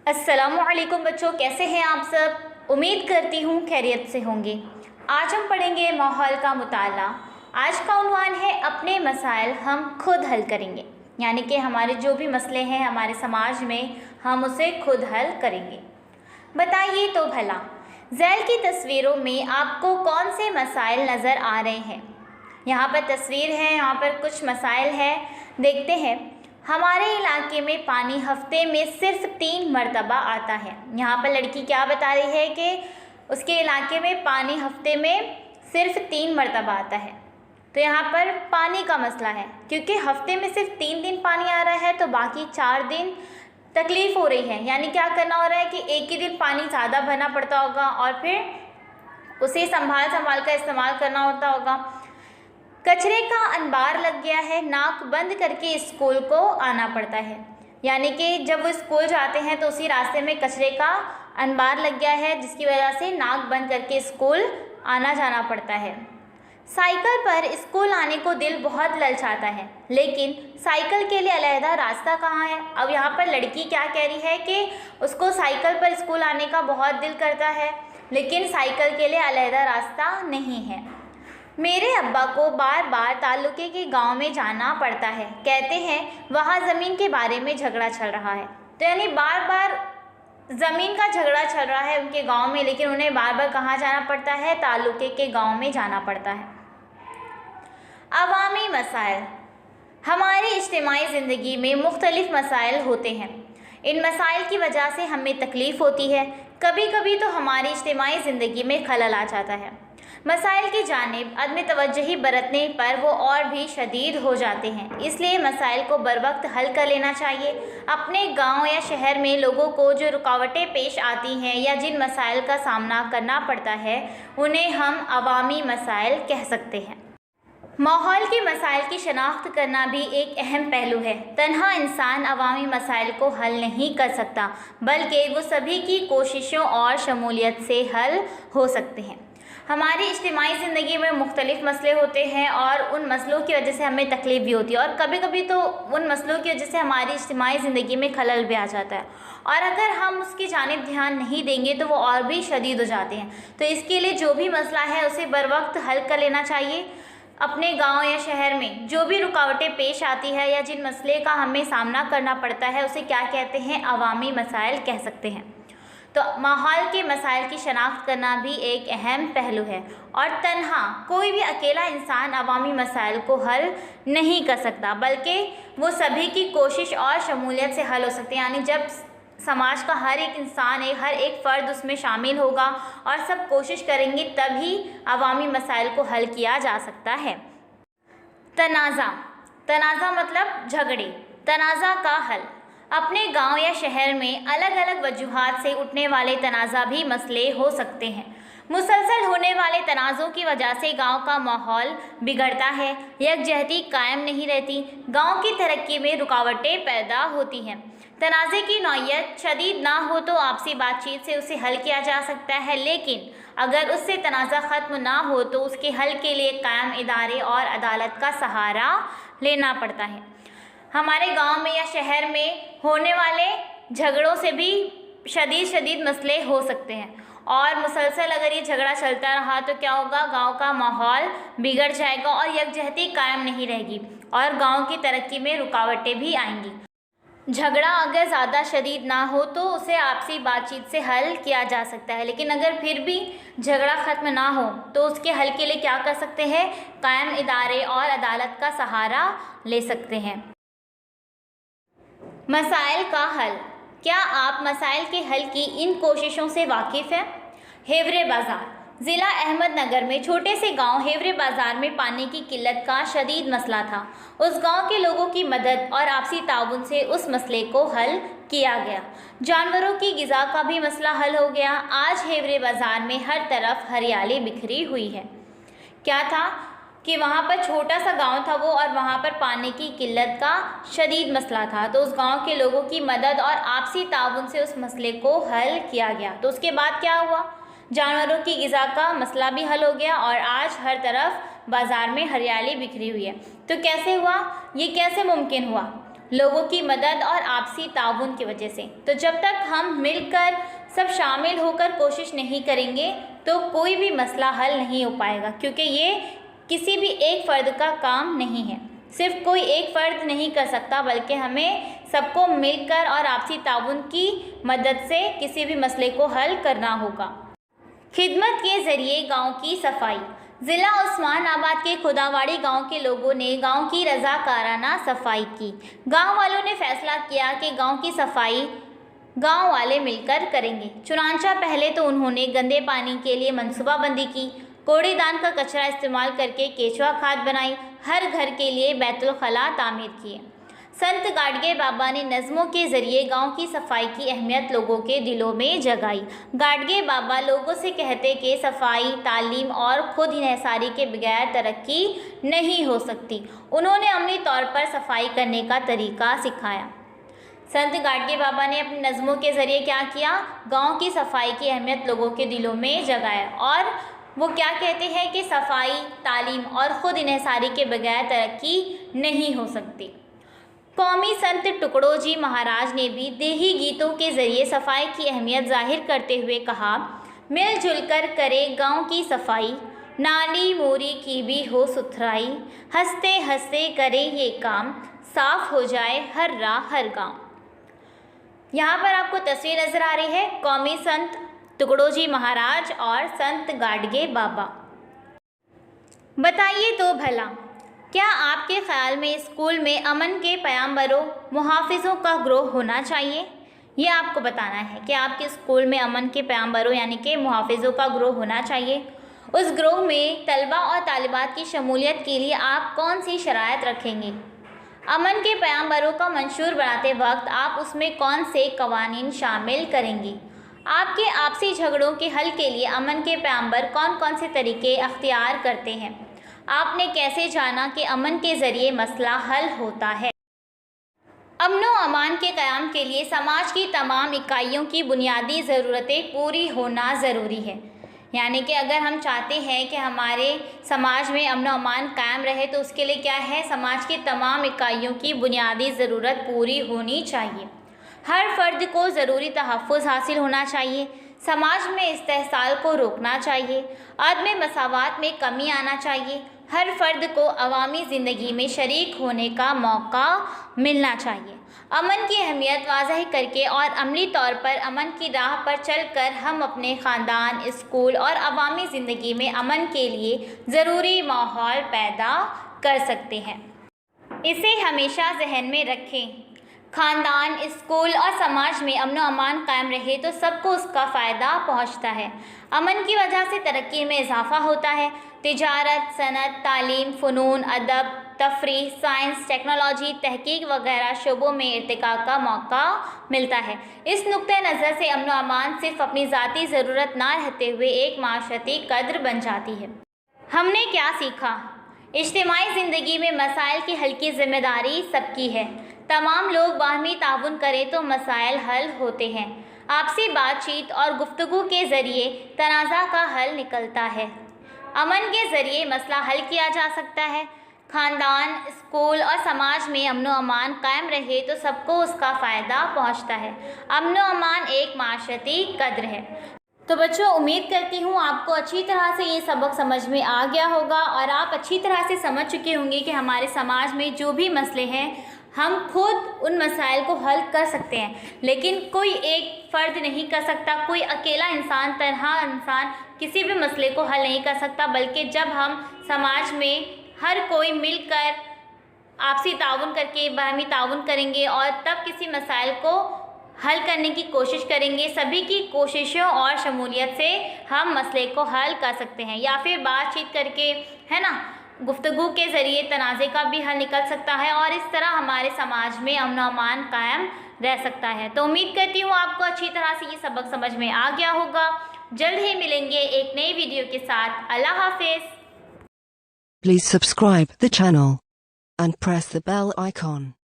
अस्सलामु अलैकुम बच्चों, कैसे हैं आप सब। उम्मीद करती हूँ खैरियत से होंगे। आज हम पढ़ेंगे माहौल का मुताला। आज का उन्वान है अपने मसाइल हम खुद हल करेंगे, यानी कि हमारे जो भी मसले हैं हमारे समाज में हम उसे खुद हल करेंगे। बताइए तो भला ज़ैल की तस्वीरों में आपको कौन से मसाइल नज़र आ रहे हैं। यहाँ पर तस्वीर है, यहाँ पर कुछ मसाइल है, देखते हैं। हमारे इलाके में पानी हफ्ते में सिर्फ 3 मरतबा आता है। यहाँ पर लड़की क्या बता रही है कि उसके इलाके में पानी हफ्ते में सिर्फ 3 मरतबा आता है। तो यहाँ पर पानी का मसला है, क्योंकि हफ्ते में सिर्फ 3 दिन पानी आ रहा है तो बाकी 4 दिन तकलीफ़ हो रही है। यानी क्या करना हो रहा है कि एक ही दिन पानी ज़्यादा भरना पड़ता होगा और फिर उसे संभाल कर इस्तेमाल करना होता होगा। कचरे का अनबार लग गया है, नाक बंद करके स्कूल को आना पड़ता है। यानी कि जब वो स्कूल जाते हैं तो उसी रास्ते में कचरे का अनबार लग गया है, जिसकी वजह से नाक बंद करके स्कूल आना जाना पड़ता है। साइकिल पर स्कूल आने को दिल बहुत ललचाता है, लेकिन साइकिल के लिए अलहदा रास्ता कहाँ है। अब यहाँ पर लड़की क्या कह रही है कि उसको साइकिल पर स्कूल आने का बहुत दिल करता है, लेकिन साइकिल के लिए अलहदा रास्ता नहीं है। मेरे अब्बा को बार बार ताल्लुके के गांव में जाना पड़ता है, कहते हैं वहाँ ज़मीन के बारे में झगड़ा चल रहा है। तो यानी बार बार ज़मीन का झगड़ा चल रहा है उनके गांव में, लेकिन उन्हें बार बार कहाँ जाना पड़ता है, ताल्लुके के गांव में जाना पड़ता है। अवामी मसाइल। हमारी इज्तिमाई ज़िंदगी में मुख्तलिफ़ मसाइल होते हैं। इन मसाइल की वजह से हमें तकलीफ़ होती है। कभी कभी तो हमारी इज्तिमाई ज़िंदगी में खलल आ जाता है। मसाइल की जानिब अदम तवज्जुही बरतने पर वो और भी शदीद हो जाते हैं। इसलिए मसाइल को बर वक्त हल कर लेना चाहिए। अपने गांव या शहर में लोगों को जो रुकावटें पेश आती हैं या जिन मसाइल का सामना करना पड़ता है, उन्हें हम अवामी मसाइल कह सकते हैं। माहौल के मसाइल की शनाख्त करना भी एक अहम पहलू है। तन्हा इंसान अवामी मसाइल को हल नहीं कर सकता, बल्कि वो सभी की कोशिशों और शमूलियत से हल हो सकते हैं। हमारी इज्तिमाई ज़िंदगी में मुख्तलिफ़ मसले होते हैं और उन मसलों की वजह से हमें तकलीफ़ भी होती है, और कभी कभी तो उन मसलों की वजह से हमारी इज्तिमाई ज़िंदगी में खलल भी आ जाता है, और अगर हम उसकी जानिब ध्यान नहीं देंगे तो वो और भी शदीद हो जाते हैं। तो इसके लिए जो भी मसला है उसे बर वक्त हल कर लेना चाहिए। अपने गांव या शहर में जो भी रुकावटें पेश आती है या जिन मसले का हमें सामना करना पड़ता है, उसे क्या कहते हैं, अवामी मसाइल कह सकते हैं। तो माहौल के मसाइल की शनाख्त करना भी एक अहम पहलू है, और तन्हा कोई भी अकेला इंसान अवामी मसाइल को हल नहीं कर सकता, बल्कि वो सभी की कोशिश और शमूलियत से हल हो सकते हैं। यानी जब समाज का हर एक इंसान हर एक फ़र्द उसमें शामिल होगा और सब कोशिश करेंगे, तभी अवामी मसाइल को हल किया जा सकता है। तनाज़ा मतलब झगड़े। तनाज़ा का हल। अपने गांव या शहर में अलग अलग वजूहात से उठने वाले तनाज़ा भी मसले हो सकते हैं। मुसलसल होने वाले तनाज़ों की वजह से गांव का माहौल बिगड़ता है, यकजहती कायम नहीं रहती, गांव की तरक्की में रुकावटें पैदा होती हैं। तनाज़े की नौइयत शदीद ना हो तो आपसी बातचीत से उसे हल किया जा सकता है, लेकिन अगर उससे तनाज़ा ख़त्म ना हो तो उसके हल के लिए कायम इदारे और अदालत का सहारा लेना पड़ता है। हमारे गांव में या शहर में होने वाले झगड़ों से भी शदीद मसले हो सकते हैं, और मुसलसल अगर ये झगड़ा चलता रहा तो क्या होगा, गांव का माहौल बिगड़ जाएगा और यकजहती कायम नहीं रहेगी और गांव की तरक्की में रुकावटें भी आएंगी। झगड़ा अगर ज़्यादा शदीद ना हो तो उसे आपसी बातचीत से हल किया जा सकता है, लेकिन अगर फिर भी झगड़ा ख़त्म ना हो तो उसके हल के लिए क्या कर सकते हैं, कायम इदारे और अदालत का सहारा ले सकते हैं। मसाइल का हल। क्या आप मसाइल के हल की इन कोशिशों से वाकिफ़ हैं? हेवरे बाज़ार। ज़िला अहमदनगर में छोटे से गांव हेवरे बाज़ार में पानी की किल्लत का शदीद मसला था। उस गांव के लोगों की मदद और आपसी ताउन से उस मसले को हल किया गया। जानवरों की ग़िज़ा का भी मसला हल हो गया। आज हेवरे बाज़ार में हर तरफ हरियाली बिखरी हुई है। क्या था कि वहाँ पर छोटा सा गांव था वो, और वहाँ पर पानी की किल्लत का शदीद मसला था। तो उस गांव के लोगों की मदद और आपसी ताउन से उस मसले को हल किया गया। तो उसके बाद क्या हुआ, जानवरों की ग़िज़ा का मसला भी हल हो गया और आज हर तरफ बाज़ार में हरियाली बिखरी हुई है। तो कैसे हुआ, ये कैसे मुमकिन हुआ? لوگوں کی مدد اور آپسی تعاون کی وجہ سے۔ تو جب تک ہم مل کر سب شامل ہو کر کوشش نہیں کریں گے تو کوئی بھی مسئلہ حل نہیں ہو پائے گا، کیونکہ یہ کسی بھی ایک فرد کا کام نہیں ہے۔ صرف کوئی ایک فرد نہیں کر سکتا، بلکہ ہمیں سب کو مل کر اور آپسی تعاون کی مدد سے کسی بھی مسئلے کو حل کرنا ہوگا۔ خدمت کے ذریعے گاؤں کی صفائی۔ ضلع عثمان آباد کے خداواڑی گاؤں کے لوگوں نے گاؤں کی رضاکارانہ صفائی کی۔ گاؤں والوں نے فیصلہ کیا کہ گاؤں کی صفائی گاؤں والے مل کر کریں گے۔ چنانچہ پہلے تو انہوں نے گندے پانی کے لیے منصوبہ بندی کی، کوڑے دان کا کچرا استعمال کر کے کیچوا کھاد بنائی، ہر گھر کے لیے بیت الخلاء تعمیر کیے۔ سنت گاڈگے بابا نے نظموں کے ذریعے گاؤں کی صفائی کی اہمیت لوگوں کے دلوں میں جگائی۔ گاڈگے بابا لوگوں سے کہتے کہ صفائی، تعلیم اور خود انحصاری کے بغیر ترقی نہیں ہو سکتی۔ انہوں نے عملی طور پر صفائی کرنے کا طریقہ سکھایا۔ سنت گاڈگے بابا نے اپنی نظموں کے ذریعے کیا کیا؟ گاؤں کی صفائی کی اہمیت لوگوں کے دلوں میں جگایا، اور وہ کیا کہتے ہیں کہ صفائی، تعلیم اور خود انحصاری کے بغیر ترقی نہیں ہو سکتی۔ قومی سنت ٹکڑو جی مہاراج نے بھی دیہی گیتوں کے ذریعے صفائی کی اہمیت ظاہر کرتے ہوئے کہا، مل جل کر کرے گاؤں کی صفائی، نالی موری کی بھی ہو ستھرائی، ہنستے ہنستے کرے یہ کام، صاف ہو جائے ہر راہ ہر گاؤں۔ یہاں پر آپ کو تصویر نظر آ رہی ہے قومی سنت ٹکڑو جی مہاراج اور سنت گاڈگے بابا۔ بتائیے تو بھلا، کیا آپ کے خیال میں اسکول میں امن کے پیامبروں، محافظوں کا گروہ ہونا چاہیے؟ یہ آپ کو بتانا ہے کہ آپ کے اسکول میں امن کے پیامبروں یعنی کہ محافظوں کا گروہ ہونا چاہیے۔ اس گروہ میں طلباء اور طالبات کی شمولیت کے لیے آپ کون سی شرائط رکھیں گے؟ امن کے پیامبروں کا منشور بناتے وقت آپ اس میں کون سے قوانین شامل کریں گے؟ آپ کے آپسی جھگڑوں کے حل کے لیے امن کے پیامبر کون کون سے طریقے اختیار کرتے ہیں؟ آپ نے کیسے جانا کہ امن کے ذریعے مسئلہ حل ہوتا ہے؟ امن و امان کے قیام کے لیے سماج کی تمام اکائیوں کی بنیادی ضرورتیں پوری ہونا ضروری ہے۔ یعنی کہ اگر ہم چاہتے ہیں کہ ہمارے سماج میں امن و امان قائم رہے تو اس کے لیے کیا ہے؟ سماج کی تمام اکائیوں کی بنیادی ضرورت پوری ہونی چاہیے۔ ہر فرد کو ضروری تحفظ حاصل ہونا چاہیے، سماج میں استحصال کو روکنا چاہیے، عدم مساوات میں کمی آنا چاہیے، ہر فرد کو عوامی زندگی میں شریک ہونے کا موقع ملنا چاہیے۔ امن کی اہمیت واضح کر کے اور عملی طور پر امن کی راہ پر چل کر ہم اپنے خاندان، اسکول اور عوامی زندگی میں امن کے لیے ضروری ماحول پیدا کر سکتے ہیں۔ اسے ہمیشہ ذہن میں رکھیں۔ خاندان، اسکول اور سماج میں امن و امان قائم رہے تو سب کو اس کا فائدہ پہنچتا ہے۔ امن کی وجہ سے ترقی میں اضافہ ہوتا ہے۔ تجارت، صنعت، تعلیم، فنون، ادب، تفریح، سائنس، ٹیکنالوجی، تحقیق وغیرہ شعبوں میں ارتقاء کا موقع ملتا ہے۔ اس نقطۂ نظر سے امن و امان صرف اپنی ذاتی ضرورت نہ رہتے ہوئے ایک معاشرتی قدر بن جاتی ہے۔ ہم نے کیا سیکھا؟ اجتماعی زندگی میں مسائل کے حل کی ذمہ داری سب کی ہے۔ تمام لوگ باہمی تعاون کریں تو مسائل حل ہوتے ہیں۔ آپسی بات چیت اور گفتگو کے ذریعے تنازع کا حل نکلتا ہے۔ امن کے ذریعے مسئلہ حل کیا جا سکتا ہے۔ خاندان، اسکول اور سماج میں امن و امان قائم رہے تو سب کو اس کا فائدہ پہنچتا ہے۔ امن و امان ایک معاشرتی قدر ہے۔ تو بچوں، امید کرتی ہوں آپ کو اچھی طرح سے یہ سبق سمجھ میں آ گیا ہوگا اور آپ اچھی طرح سے سمجھ چکے ہوں گے کہ ہمارے سماج میں جو بھی مسئلے ہیں ہم خود ان مسائل کو حل کر سکتے ہیں، لیکن کوئی ایک فرد نہیں کر سکتا، کوئی اکیلا انسان، تنہا انسان کسی بھی مسئلے کو حل نہیں کر سکتا، بلکہ جب ہم سماج میں ہر کوئی مل کر آپسی تعاون کر کے باہمی تعاون کریں گے اور تب کسی مسائل کو حل کرنے کی کوشش کریں گے، سبھی کی کوششوں اور شمولیت سے ہم مسئلے کو حل کر سکتے ہیں، یا پھر بات چیت کر کے، ہے نا، گفتگو کے ذریعے تنازع کا بھی حل نکل سکتا ہے اور اس طرح ہمارے سماج میں امن و امان قائم رہ سکتا ہے۔ تو امید کرتی ہوں آپ کو اچھی طرح سے یہ سبق سمجھ میں آ گیا ہوگا۔ جلد ہی ملیں گے ایک نئی ویڈیو کے ساتھ۔ اللہ حافظ۔ Please subscribe the channel and press the bell icon.